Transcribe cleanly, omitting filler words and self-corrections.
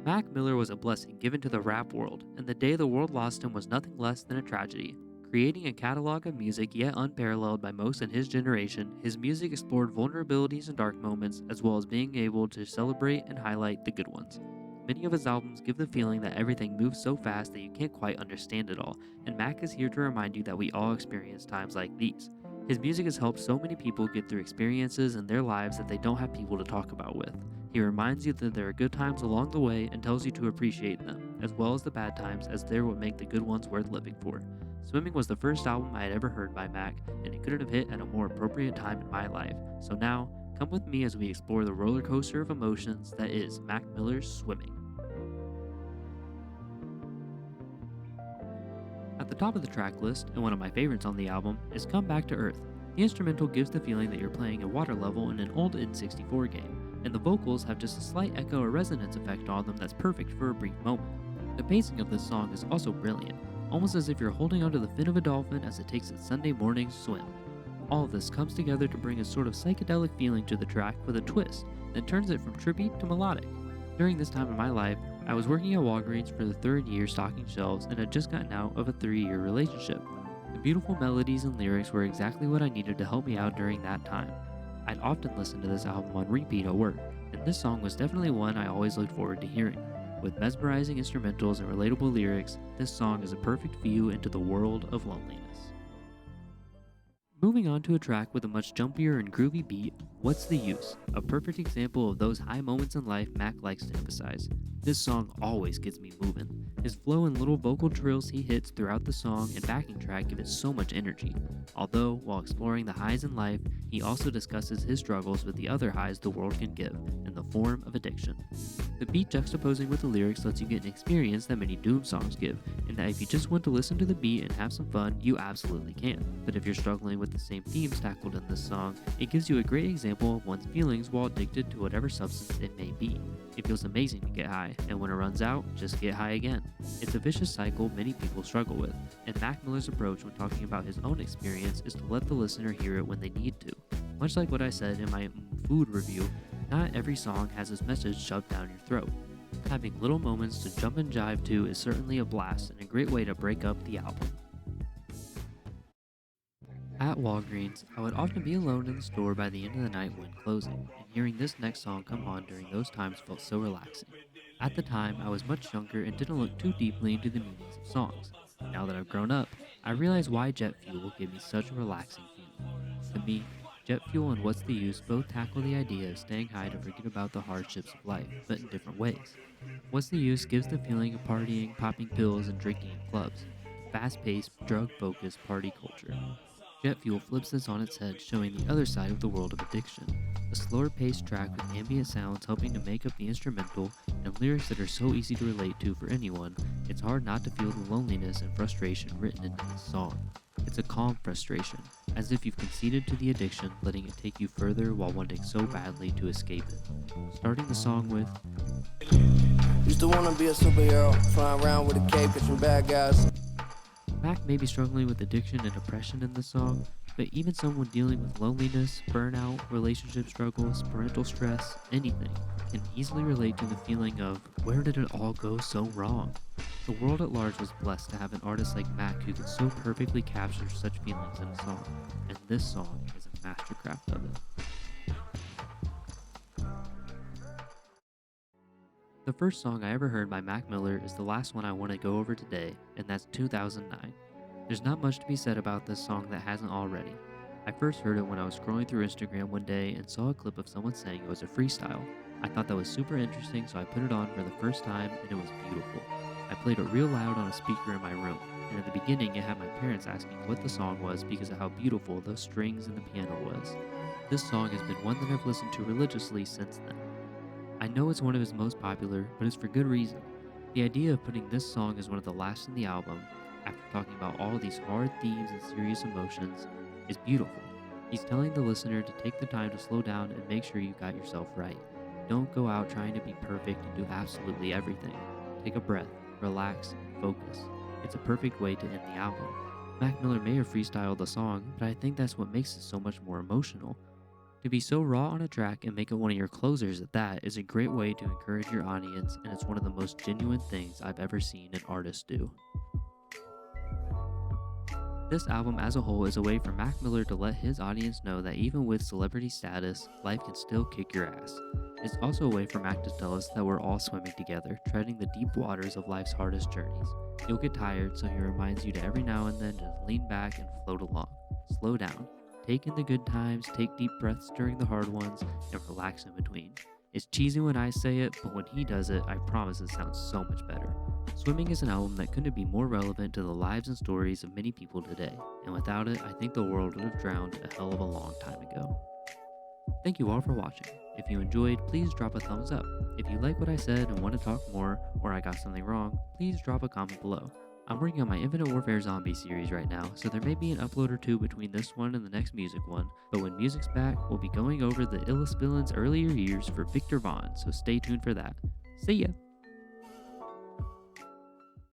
Mac Miller was a blessing given to the rap world, and the day the world lost him was nothing less than a tragedy. Creating a catalog of music yet unparalleled by most in his generation, his music explored vulnerabilities and dark moments, as well as being able to celebrate and highlight the good ones. Many of his albums give the feeling that everything moves so fast that you can't quite understand it all, and Mac is here to remind you that we all experience times like these. His music has helped so many people get through experiences in their lives that they don't have people to talk about with. He reminds you that there are good times along the way and tells you to appreciate them, as well as the bad times, as they're what make the good ones worth living for. Swimming was the first album I had ever heard by Mac, and it couldn't have hit at a more appropriate time in my life. So now, come with me as we explore the roller coaster of emotions that is Mac Miller's Swimming. At the top of the track list, and one of my favorites on the album, is Come Back to Earth. The instrumental gives the feeling that you're playing a water level in an old N64 game, and the vocals have just a slight echo or resonance effect on them that's perfect for a brief moment. The pacing of this song is also brilliant, almost as if you're holding onto the fin of a dolphin as it takes its Sunday morning swim. All of this comes together to bring a sort of psychedelic feeling to the track with a twist that turns it from trippy to melodic. During this time in my life, I was working at Walgreens for the third year stocking shelves and had just gotten out of a 3-year relationship. The beautiful melodies and lyrics were exactly what I needed to help me out during that time. I'd often listen to this album on repeat at work, and this song was definitely one I always looked forward to hearing. With mesmerizing instrumentals and relatable lyrics, this song is a perfect view into the world of loneliness. Moving on to a track with a much jumpier and groovy beat, What's the Use? A perfect example of those high moments in life Mac likes to emphasize. This song always gets me moving. His flow and little vocal trills he hits throughout the song and backing track give it so much energy. Although, while exploring the highs in life, he also discusses his struggles with the other highs the world can give, in the form of addiction. The beat juxtaposing with the lyrics lets you get an experience that many Doom songs give, and that if you just want to listen to the beat and have some fun, you absolutely can. But if you're struggling with the same themes tackled in this song, it gives you a great example of one's feelings while addicted to whatever substance it may be. It feels amazing to get high, and when it runs out, just get high again. It's a vicious cycle many people struggle with, and Mac Miller's approach when talking about his own experience is to let the listener hear it when they need to. Much like what I said in my food review, not every song has this message shoved down your throat. Having little moments to jump and jive to is certainly a blast and a great way to break up the album. At Walgreens, I would often be alone in the store by the end of the night when closing, and hearing this next song come on during those times felt so relaxing. At the time, I was much younger and didn't look too deeply into the meanings of songs. Now that I've grown up, I realize why Jet Fuel gave me such a relaxing feeling. To me, Jet Fuel and What's the Use both tackle the idea of staying high to forget about the hardships of life, but in different ways. What's the Use gives the feeling of partying, popping pills, and drinking in clubs. Fast-paced, drug-focused party culture. Jet Fuel flips this on its head, showing the other side of the world of addiction. A slower paced track with ambient sounds helping to make up the instrumental, and lyrics that are so easy to relate to for anyone, it's hard not to feel the loneliness and frustration written into this song. It's a calm frustration, as if you've conceded to the addiction, letting it take you further while wanting so badly to escape it. Starting the song with, Used to wanna be a superhero, flying around with a cape, catching bad guys. Mac may be struggling with addiction and depression in the song, but even someone dealing with loneliness, burnout, relationship struggles, parental stress, anything, can easily relate to the feeling of, where did it all go so wrong? The world at large was blessed to have an artist like Mac who could so perfectly capture such feelings in a song, and this song is a mastercraft of it. The first song I ever heard by Mac Miller is the last one I want to go over today, and that's 2009. There's not much to be said about this song that hasn't already. I first heard it when I was scrolling through Instagram one day and saw a clip of someone saying it was a freestyle. I thought that was super interesting, so I put it on for the first time, and it was beautiful. I played it real loud on a speaker in my room, and at the beginning it had my parents asking what the song was because of how beautiful those strings and the piano was. This song has been one that I've listened to religiously since then. I know it's one of his most popular, but it's for good reason. The idea of putting this song as one of the last in the album, after talking about all of these hard themes and serious emotions, is beautiful. He's telling the listener to take the time to slow down and make sure you got yourself right. Don't go out trying to be perfect and do absolutely everything. Take a breath, relax, and focus. It's a perfect way to end the album. Mac Miller may have freestyled the song, but I think that's what makes it so much more emotional. To be so raw on a track and make it one of your closers at that is a great way to encourage your audience, and it's one of the most genuine things I've ever seen an artist do. This album as a whole is a way for Mac Miller to let his audience know that even with celebrity status, life can still kick your ass. It's also a way for Mac to tell us that we're all swimming together, treading the deep waters of life's hardest journeys. You'll get tired, so he reminds you to every now and then just lean back and float along. Slow down. Take in the good times, take deep breaths during the hard ones, and relax in between. It's cheesy when I say it, but when he does it, I promise it sounds so much better. Swimming is an album that couldn't be more relevant to the lives and stories of many people today, and without it, I think the world would have drowned a hell of a long time ago. Thank you all for watching. If you enjoyed, please drop a thumbs up. If you like what I said and want to talk more, or I got something wrong, please drop a comment below. I'm working on my Infinite Warfare Zombie series right now, so there may be an upload or two between this one and the next music one, but when music's back, we'll be going over the Illest Villain's earlier years for Victor Vaughn, so stay tuned for that. See ya!